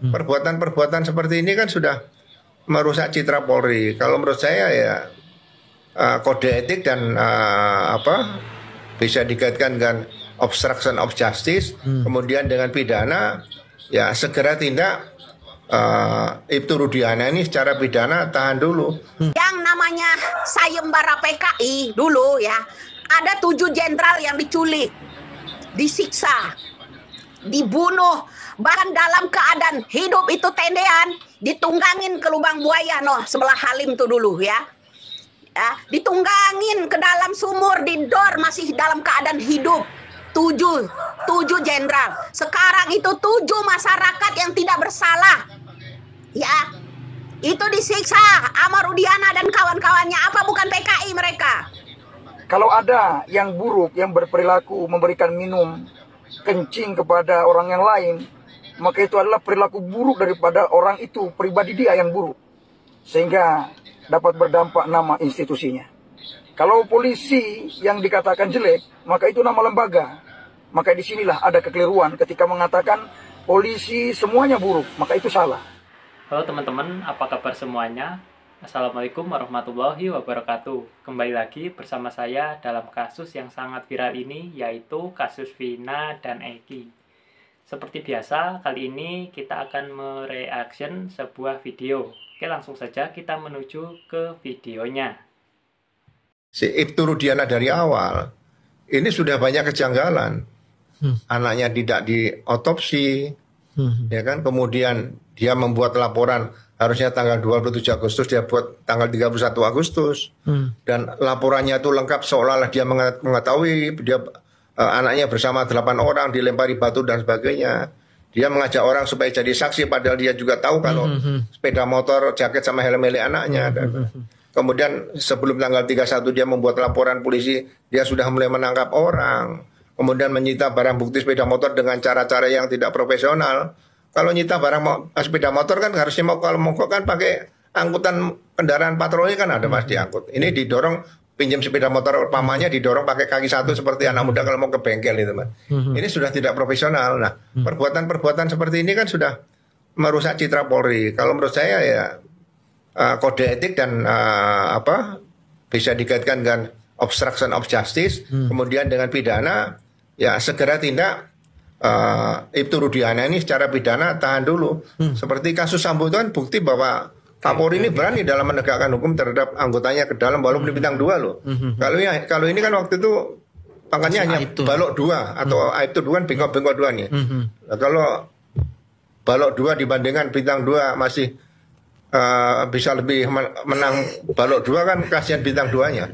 Perbuatan-perbuatan seperti ini kan sudah merusak citra Polri. Kalau menurut saya ya kode etik dan bisa dikaitkan dengan obstruction of justice, kemudian dengan pidana, ya segera tindak. Ibtu Rudiana ini secara pidana tahan dulu. Yang namanya sayembara PKI dulu ya, ada 7 jenderal yang diculik, disiksa, dibunuh, bahkan dalam keadaan hidup itu tendean, ditunggangin ke lubang buaya sebelah Halim tuh dulu ya. Ditunggangin ke dalam sumur, didor masih dalam keadaan hidup. 7 jenderal. Sekarang itu 7 masyarakat yang tidak bersalah. Ya, itu disiksa sama Rudiana dan kawan-kawannya. Apa bukan PKI mereka? Kalau ada yang buruk, yang berperilaku memberikan minum kencing kepada orang yang lain, maka itu adalah perilaku buruk daripada orang itu, pribadi dia yang buruk, sehingga dapat berdampak nama institusinya. Kalau polisi yang dikatakan jelek, maka itu nama lembaga. Maka disinilah ada kekeliruan ketika mengatakan polisi semuanya buruk, maka itu salah. Halo teman-teman, apa kabar semuanya? Assalamualaikum warahmatullahi wabarakatuh. Kembali lagi bersama saya dalam kasus yang sangat viral ini, yaitu kasus Vina dan Eki. Seperti biasa, kali ini kita akan mereaction sebuah video. Oke, langsung saja kita menuju ke videonya. Si Ibtu Rudiana dari awal, ini sudah banyak kejanggalan. Anaknya tidak diotopsi, ya kan? Kemudian dia membuat laporan harusnya tanggal 27 Agustus, dia buat tanggal 31 Agustus. Dan laporannya itu lengkap seolah-olah dia mengetahui dia anaknya bersama 8 orang dilempari batu dan sebagainya. Dia mengajak orang supaya jadi saksi padahal dia juga tahu kalau sepeda motor, jaket sama helm milik anaknya. Kemudian sebelum tanggal 31 dia membuat laporan polisi, dia sudah mulai menangkap orang. Kemudian menyita barang bukti sepeda motor dengan cara-cara yang tidak profesional. Kalau nyita barang sepeda motor kan harusnya kalau mogok kan pakai angkutan kendaraan patroli kan ada mas diangkut. Ini didorong pinjam sepeda motor pamannya didorong pakai kaki satu seperti anak muda kalau mau ke bengkel itu mas. Ini sudah tidak profesional. Nah perbuatan-perbuatan seperti ini kan sudah merusak citra Polri. Kalau menurut saya ya kode etik dan bisa dikaitkan dengan obstruction of justice, kemudian dengan pidana, ya segera tindak. Ibtu Rudiana ini secara pidana tahan dulu. Seperti kasus Sambo itu kan bukti bahwa Kapolri ini berani dalam menegakkan hukum terhadap anggotanya ke dalam walaupun di bintang 2 loh. Kalau ini kan waktu itu pangkatnya hanya balok 2 atau Aibtu 2 kan bengkok-bengkok 2 nih. Nah, kalau balok 2 dibandingkan bintang 2 masih bisa lebih menang balok 2 kan kasihan bintang 2-nya.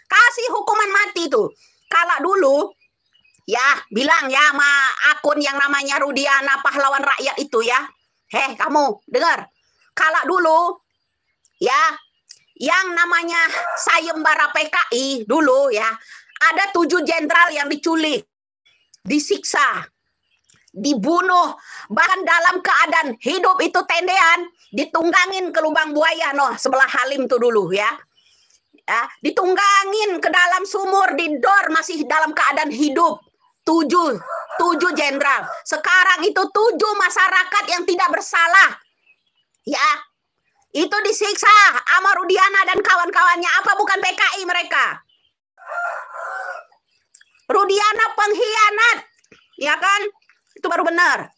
Kasih hukuman mati tuh. Kalau dulu ya bilang ya sama akun yang namanya Rudiana pahlawan rakyat itu ya. Kamu dengar. Kalau dulu ya yang namanya sayembara PKI dulu ya, ada 7 jenderal yang diculik, disiksa, dibunuh, bahkan dalam keadaan hidup itu tendean, ditunggangin ke lubang buaya sebelah Halim tuh dulu ya. Ditunggangin ke dalam sumur, didor masih dalam keadaan hidup. 7 jenderal. Sekarang itu 7 masyarakat yang tidak bersalah. Ya, itu disiksa sama Rudiana dan kawan-kawannya. Apa bukan PKI mereka? Rudiana pengkhianat, ya kan? Itu baru benar.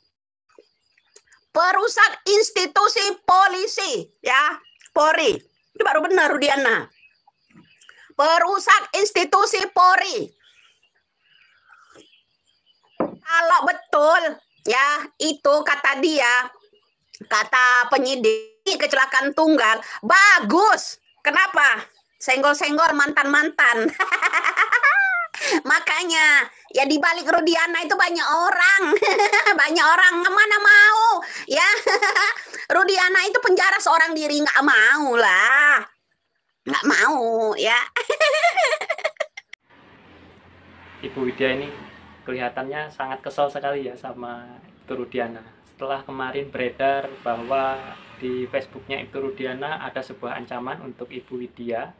Perusak institusi polisi, ya, Polri. Itu baru benar Rudiana. Perusak institusi Polri. Kalau betul, ya, itu kata dia, kata penyidik kecelakaan tunggal, bagus. Kenapa? Senggol-senggol mantan-mantan. Makanya ya di balik Rudiana itu banyak orang. Banyak orang, mana mau ya. Rudiana itu penjara seorang diri, nggak mau lah. Nggak mau ya. Ibu Widya ini kelihatannya sangat kesal sekali ya sama Ibtu Rudiana. Setelah kemarin beredar bahwa di Facebooknya Ibtu Rudiana ada sebuah ancaman untuk Ibu Widya.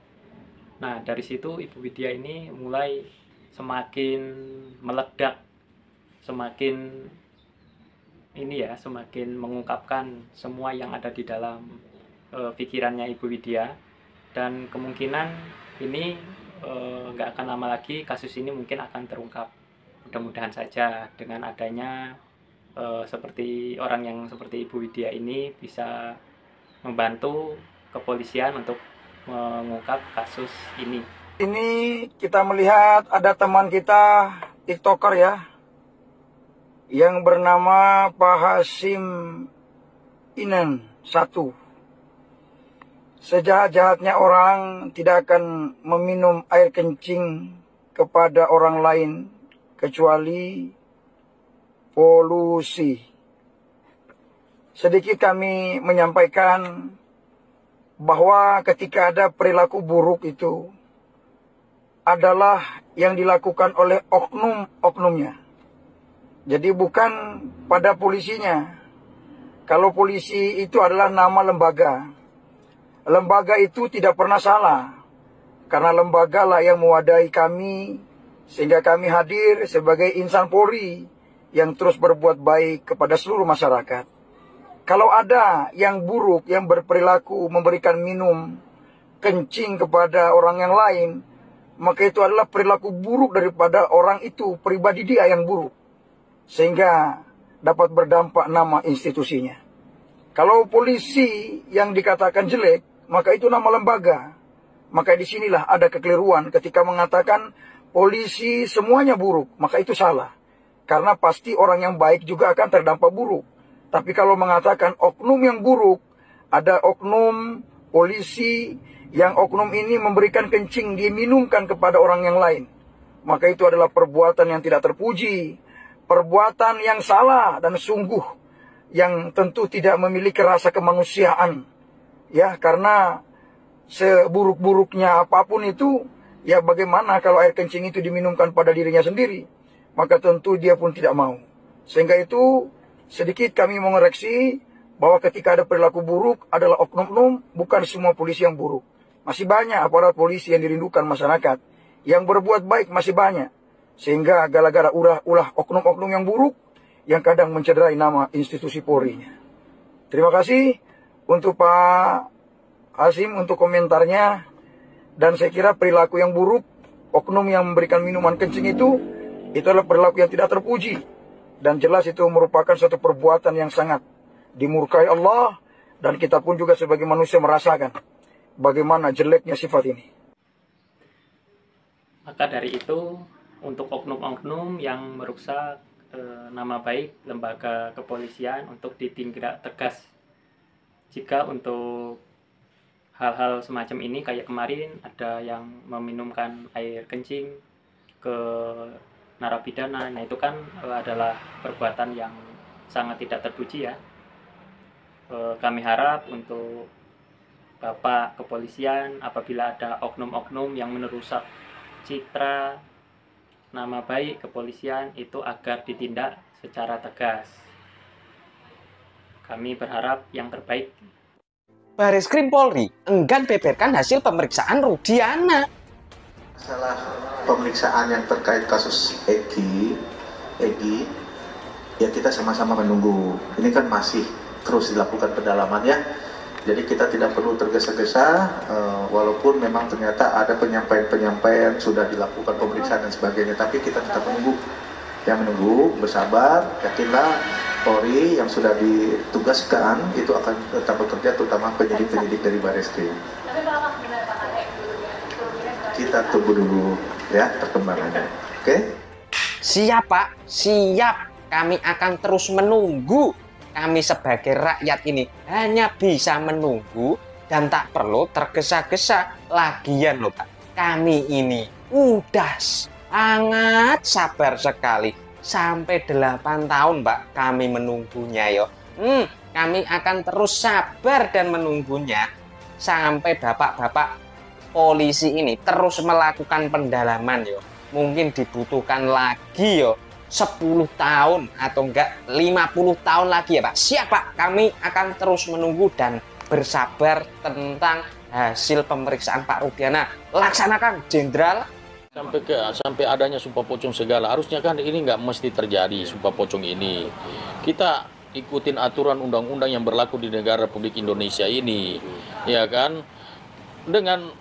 Nah dari situ Ibu Widya ini mulai semakin meledak, semakin ini ya, semakin mengungkapkan semua yang ada di dalam pikirannya Ibu Widya, dan kemungkinan ini nggak akan lama lagi kasus ini mungkin akan terungkap. Mudah-mudahan saja dengan adanya seperti orang yang seperti Ibu Widya ini bisa membantu kepolisian untuk mengungkap kasus ini. Ini kita melihat ada teman kita TikToker ya, yang bernama Pak Hasim Inan 1. Sejahat-jahatnya orang tidak akan meminum air kencing kepada orang lain kecuali polusi. Sedikit kami menyampaikan bahwa ketika ada perilaku buruk itu adalah yang dilakukan oleh oknum-oknumnya. Jadi bukan pada polisinya. Kalau polisi itu adalah nama lembaga. Lembaga itu tidak pernah salah. Karena lembaga lah yang mewadahi kami, sehingga kami hadir sebagai insan Polri yang terus berbuat baik kepada seluruh masyarakat. Kalau ada yang buruk, yang berperilaku memberikan minum kencing kepada orang yang lain, maka itu adalah perilaku buruk daripada orang itu, pribadi dia yang buruk. Sehingga dapat berdampak nama institusinya. Kalau polisi yang dikatakan jelek, maka itu nama lembaga. Maka disinilah ada kekeliruan ketika mengatakan polisi semuanya buruk, maka itu salah. Karena pasti orang yang baik juga akan terdampak buruk. Tapi kalau mengatakan oknum yang buruk, ada oknum polisi yang oknum ini memberikan kencing, diminumkan kepada orang yang lain. Maka itu adalah perbuatan yang tidak terpuji, perbuatan yang salah dan sungguh, yang tentu tidak memiliki rasa kemanusiaan. Ya, karena seburuk-buruknya apapun itu, ya bagaimana kalau air kencing itu diminumkan pada dirinya sendiri? Maka tentu dia pun tidak mau. Sehingga itu sedikit kami mengoreksi bahwa ketika ada perilaku buruk adalah oknum-oknum, bukan semua polisi yang buruk. Masih banyak aparat polisi yang dirindukan masyarakat. Yang berbuat baik masih banyak. Sehingga gara-gara ulah oknum-oknum yang buruk, yang kadang mencederai nama institusi Polri-nya. Terima kasih untuk Pak Hasim untuk komentarnya. Dan saya kira perilaku yang buruk, oknum yang memberikan minuman kencing itu adalah perilaku yang tidak terpuji. Dan jelas itu merupakan suatu perbuatan yang sangat dimurkai Allah. Dan kita pun juga sebagai manusia merasakan bagaimana jeleknya sifat ini. Maka dari itu, untuk oknum-oknum yang merusak nama baik lembaga kepolisian untuk ditindak tegas. Jika untuk hal-hal semacam ini, kayak kemarin ada yang meminumkan air kencing ke narapidana, nah itu kan adalah perbuatan yang sangat tidak terpuji ya. Kami harap untuk Bapak Kepolisian, apabila ada oknum-oknum yang merusak citra nama baik kepolisian, itu agar ditindak secara tegas. Kami berharap yang terbaik. Bareskrim Polri enggan beberkan hasil pemeriksaan Rudiana. Masalah pemeriksaan yang terkait kasus Egy, ya kita sama-sama menunggu. Ini kan masih terus dilakukan pendalaman ya. Jadi kita tidak perlu tergesa-gesa, walaupun memang ternyata ada penyampaian sudah dilakukan pemeriksaan dan sebagainya. Tapi kita tetap menunggu. Yang menunggu, bersabar, yakinlah Polri yang sudah ditugaskan itu akan tetap bekerja, terutama penyidik-penyidik dari Bareskrim. Tapi apakah benar Pak Kita tunggu dulu ya perkembangannya. Oke? Siap Pak, siap. Kami akan terus menunggu. Kami sebagai rakyat ini hanya bisa menunggu dan tak perlu tergesa-gesa. Lagian loh Pak, kami ini udah sangat sabar sekali. Sampai 8 tahun Pak kami menunggunya yo. Kami akan terus sabar dan menunggunya sampai bapak-bapak polisi ini terus melakukan pendalaman yo. Mungkin dibutuhkan lagi yo 10 tahun atau enggak 50 tahun lagi ya Pak. Siap Pak, kami akan terus menunggu dan bersabar tentang hasil pemeriksaan Pak Rudiana. Laksanakan Jenderal. Sampai adanya sumpah pocong segala, harusnya kan ini nggak mesti terjadi sumpah pocong ini. Kita ikutin aturan undang-undang yang berlaku di negara Republik Indonesia ini, ya kan? Dengan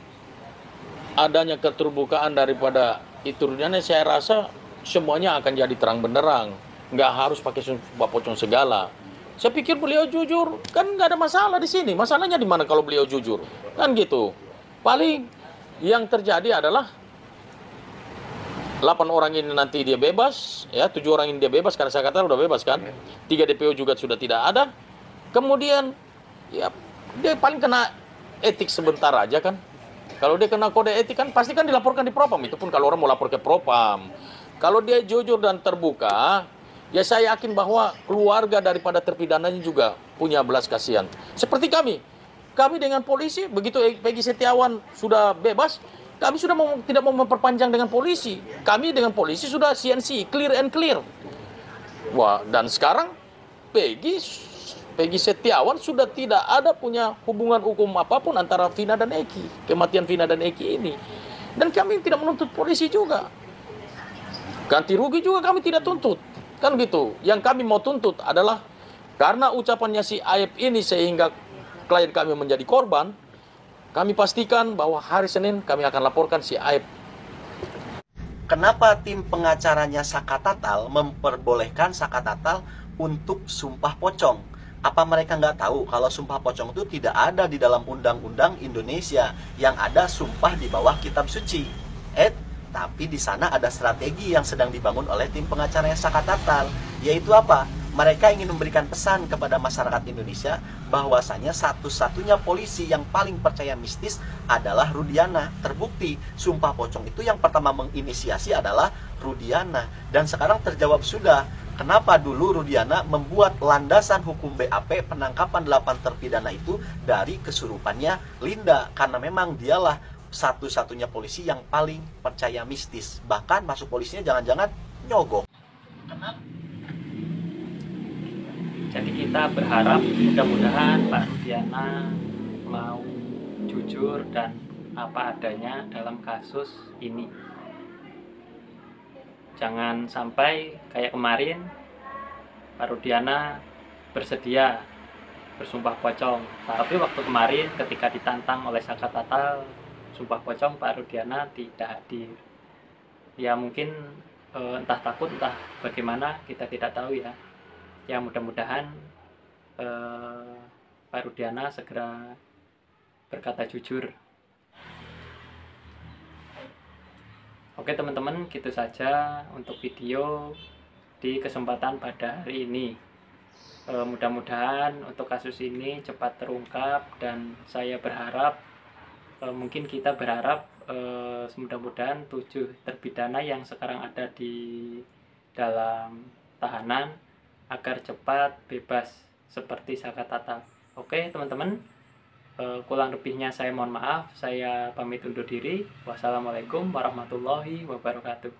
adanya keterbukaan daripada itu, saya rasa semuanya akan jadi terang benderang, nggak harus pakai sumpah pocong segala. Saya pikir beliau jujur, kan nggak ada masalah di sini. Masalahnya di mana kalau beliau jujur, kan gitu. Paling yang terjadi adalah 8 orang ini nanti dia bebas, ya 7 orang ini dia bebas karena saya katakan udah bebas kan. 3 DPO juga sudah tidak ada. Kemudian ya dia paling kena etik sebentar aja kan. Kalau dia kena kode etik kan pasti kan dilaporkan di Propam, itu pun kalau orang mau lapor ke Propam. Kalau dia jujur dan terbuka, ya saya yakin bahwa keluarga daripada terpidananya juga punya belas kasihan. Seperti kami dengan polisi, begitu Peggy Setiawan sudah bebas, kami sudah tidak mau memperpanjang dengan polisi. Kami dengan polisi sudah CNC, clear and clear. Wah, dan sekarang Peggy Setiawan sudah tidak ada punya hubungan hukum apapun antara Vina dan Eki. Kematian Vina dan Eki ini. Dan kami tidak menuntut polisi juga. Ganti rugi juga kami tidak tuntut. Kan gitu. Yang kami mau tuntut adalah karena ucapannya si Aib ini sehingga klien kami menjadi korban, kami pastikan bahwa hari Senin kami akan laporkan si Aib. Kenapa tim pengacaranya Saka Tatal memperbolehkan Saka Tatal untuk sumpah pocong? Apa mereka nggak tahu kalau sumpah pocong itu tidak ada di dalam undang-undang Indonesia, yang ada sumpah di bawah kitab suci? Tapi di sana ada strategi yang sedang dibangun oleh tim pengacaranya Saka Tatal, yaitu apa? Mereka ingin memberikan pesan kepada masyarakat Indonesia bahwasanya satu-satunya polisi yang paling percaya mistis adalah Rudiana. Terbukti sumpah pocong itu yang pertama menginisiasi adalah Rudiana. Dan sekarang terjawab sudah, kenapa dulu Rudiana membuat landasan hukum BAP penangkapan 8 terpidana itu dari kesurupannya Linda. Karena memang dialah satu-satunya polisi yang paling percaya mistis. Bahkan masuk polisinya jangan-jangan nyogok. Jadi kita berharap mudah-mudahan Pak Rudiana mau jujur dan apa adanya dalam kasus ini. Jangan sampai kayak kemarin Pak Rudiana bersedia bersumpah pocong, tapi waktu kemarin ketika ditantang oleh Saka Tatal sumpah pocong, Pak Rudiana tidak hadir. Ya mungkin entah takut entah bagaimana, kita tidak tahu ya. Ya mudah-mudahan Pak Rudiana segera berkata jujur. Oke teman-teman, gitu saja untuk video di kesempatan pada hari ini. Mudah-mudahan untuk kasus ini cepat terungkap, dan saya berharap mungkin kita berharap mudah-mudahan 7 terpidana yang sekarang ada di dalam tahanan agar cepat bebas seperti Saka Tatal. Oke teman-teman, kurang lebihnya saya mohon maaf. Saya pamit undur diri. Wassalamualaikum warahmatullahi wabarakatuh.